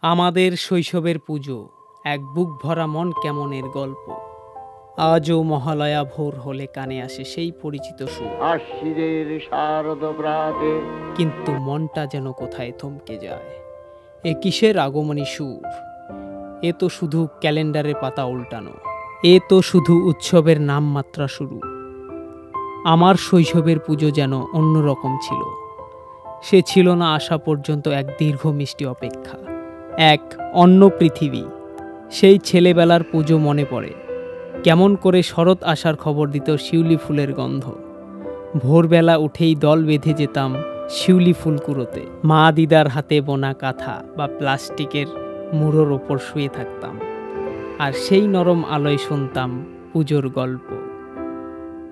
আমাদের শৈশবের পুজো, এক বুক ভরা মন কেমনের গল্প। আজও মহালয়া ভোর হলে কানে আসে সেই পরিচিত সুর। আশ্বিনের শারদ প্রাতে কিন্তু মনটা যেন কোথায় থমকে যায়। এ কিসের আগমনী সুর? এ তো শুধু ক্যালেন্ডারের পাতা উল্টানো, এ তো শুধু উৎসবের নামমাত্রা শুরু। আমার শৈশবের পুজো যেন অন্যরকম ছিল। সে ছিল না আসা পর্যন্ত এক দীর্ঘ মিষ্টি অপেক্ষা, এক অন্য পৃথিবী। সেই ছেলেবেলার পুজো মনে পড়ে, কেমন করে শরৎ আসার খবর দিত শিউলি ফুলের গন্ধ। ভোরবেলা উঠেই দল বেঁধে যেতাম শিউলি ফুল কুড়োতে। মা দিদার হাতে বোনা কাঁথা বা প্লাস্টিকের মুড়োর ওপর শুয়ে থাকতাম, আর সেই নরম আলোয় শুনতাম পুজোর গল্প।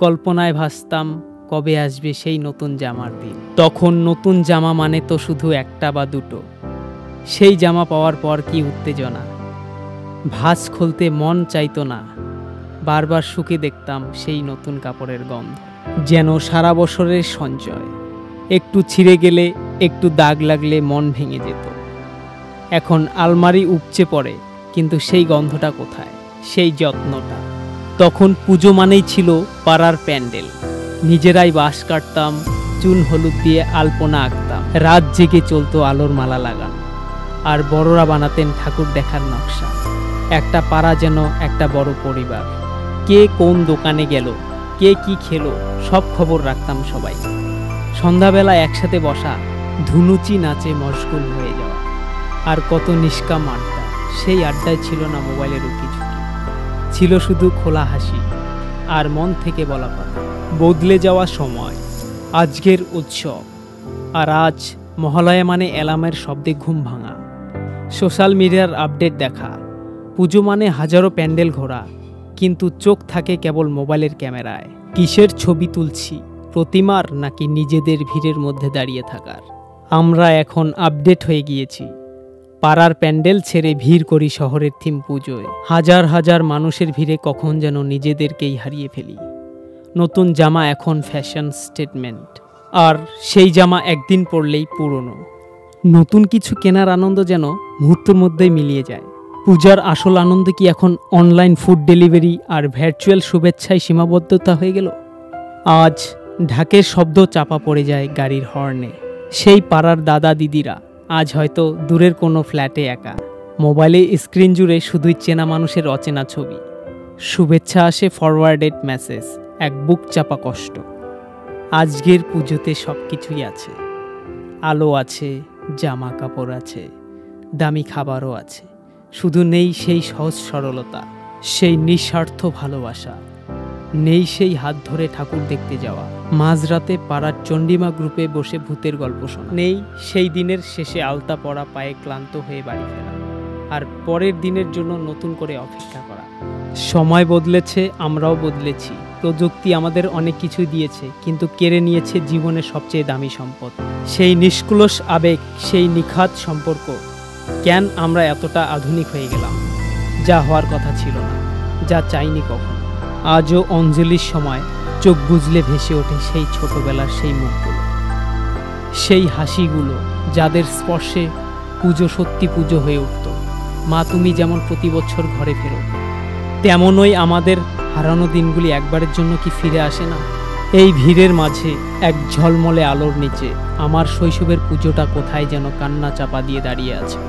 কল্পনায় ভাসতাম কবে আসবে সেই নতুন জামার দিন। তখন নতুন জামা মানে তো শুধু একটা বা দুটো। সেই জামা পাওয়ার পর কি উত্তেজনা! ভাঁজ খুলতে মন চাইতো না। বারবার শুকে দেখতাম সেই নতুন কাপড়ের গন্ধ, যেন সারা বছরের সঞ্চয়। একটু ছিঁড়ে গেলে, একটু দাগ লাগলে মন ভেঙে যেত। এখন আলমারি উপচে পড়ে, কিন্তু সেই গন্ধটা কোথায়, সেই যত্নটা? তখন পুজো মানেই ছিল পাড়ার প্যান্ডেল। নিজেরাই বাঁশ কাটতাম, চুন হলুদ দিয়ে আলপনা আঁকতাম। রাত জেগে চলতো আলোর মালা লাগানো, আর বড়রা বানাতেন ঠাকুর দেখার নকশা। একটা পাড়া যেন একটা বড় পরিবার। কে কোন দোকানে গেল, কে কি খেলো, সব খবর রাখতাম সবাই। সন্ধ্যাবেলা একসাথে বসা, ধুনুচি নাচে মশগুল হয়ে যাওয়া, আর কত নিষ্কাম আড্ডা। সেই আড্ডায় ছিল না মোবাইলের উকিঝুঁকি, ছিল শুধু খোলা হাসি আর মন থেকে বলা কথা। বদলে যাওয়া সময়, আজকের উৎসব, আর আজ মহালয়া মানে অ্যালার্মের শব্দে ঘুম ভাঙা, সোশ্যাল মিডিয়ার আপডেট দেখা। পুজো মানে হাজারো প্যান্ডেল ঘোরা, কিন্তু চোখ থাকে কেবল মোবাইলের ক্যামেরায়। কিসের ছবি তুলছি, প্রতিমার নাকি নিজেদের ভিড়ের মধ্যে দাঁড়িয়ে থাকার? আমরা এখন আপডেট হয়ে গিয়েছি। পাড়ার প্যান্ডেল ছেড়ে ভিড় করি শহরের থিম পুজোয়। হাজার হাজার মানুষের ভিড়ে কখন যেন নিজেদেরকেই হারিয়ে ফেলি। নতুন জামা এখন ফ্যাশন স্টেটমেন্ট, আর সেই জামা একদিন পরলেই পুরনো। নতুন কিছু কেনার আনন্দ যেন মুহূর্তের মধ্যেই মিলিয়ে যায়। পূজার আসল আনন্দ কি এখন অনলাইন ফুড ডেলিভারি আর ভার্চুয়াল শুভেচ্ছায় সীমাবদ্ধতা হয়ে গেল? আজ ঢাকের শব্দ চাপা পড়ে যায় গাড়ির হর্নে। সেই পাড়ার দাদা দিদিরা আজ হয়তো দূরের কোনো ফ্ল্যাটে একা। মোবাইলে স্ক্রিন জুড়ে শুধুই চেনা মানুষের অচেনা ছবি। শুভেচ্ছা আসে ফরওয়ার্ডেড মেসেজ, এক বুক চাপা কষ্ট। আজকের পুজোতে সব কিছুই আছে। আলো আছে, জামা কাপড় আছে, দামি খাবারও আছে। শুধু নেই সেই সহজ সরলতা, সেই নিঃস্বার্থ ভালোবাসা। নেই সেই হাত ধরে ঠাকুর দেখতে যাওয়া, মাঝরাতে পাড়ার চণ্ডীমা গ্রুপে বসে ভূতের গল্প শোনা। নেই সেই দিনের শেষে আলতা পড়া পায়ে ক্লান্ত হয়ে বাড়ি ফেরা, আর পরের দিনের জন্য নতুন করে অপেক্ষা করা। সময় বদলেছে, আমরাও বদলেছি। প্রযুক্তি আমাদের অনেক কিছু দিয়েছে, কিন্তু কেড়ে নিয়েছে জীবনের সবচেয়ে দামি সম্পদ, সেই নিষ্কলুষ আবেগ, সেই নিখাত সম্পর্ক। কেন আমরা এতটা আধুনিক হয়ে গেলাম? যা হওয়ার কথা ছিল না, যা চাইনি কখনো। আজও অঞ্জলির সময় চোখ বুজলে ভেসে ওঠে সেই ছোটবেলার সেই মুখগুলো, সেই হাসিগুলো, যাদের স্পর্শে পুজো সত্যি পুজো হয়ে উঠত। মা, তুমি যেমন প্রতি বছর ঘরে ফেরো, তেমনই আমাদের হারানো দিনগুলি একবারের জন্য কি ফিরে আসে না? এই ভিড়ের মাঝে, এক ঝলমলে আলোর নিচে, আমার শৈশবের পুজোটা কোথায় যেন কান্না চাপা দিয়ে দাঁড়িয়ে আছে।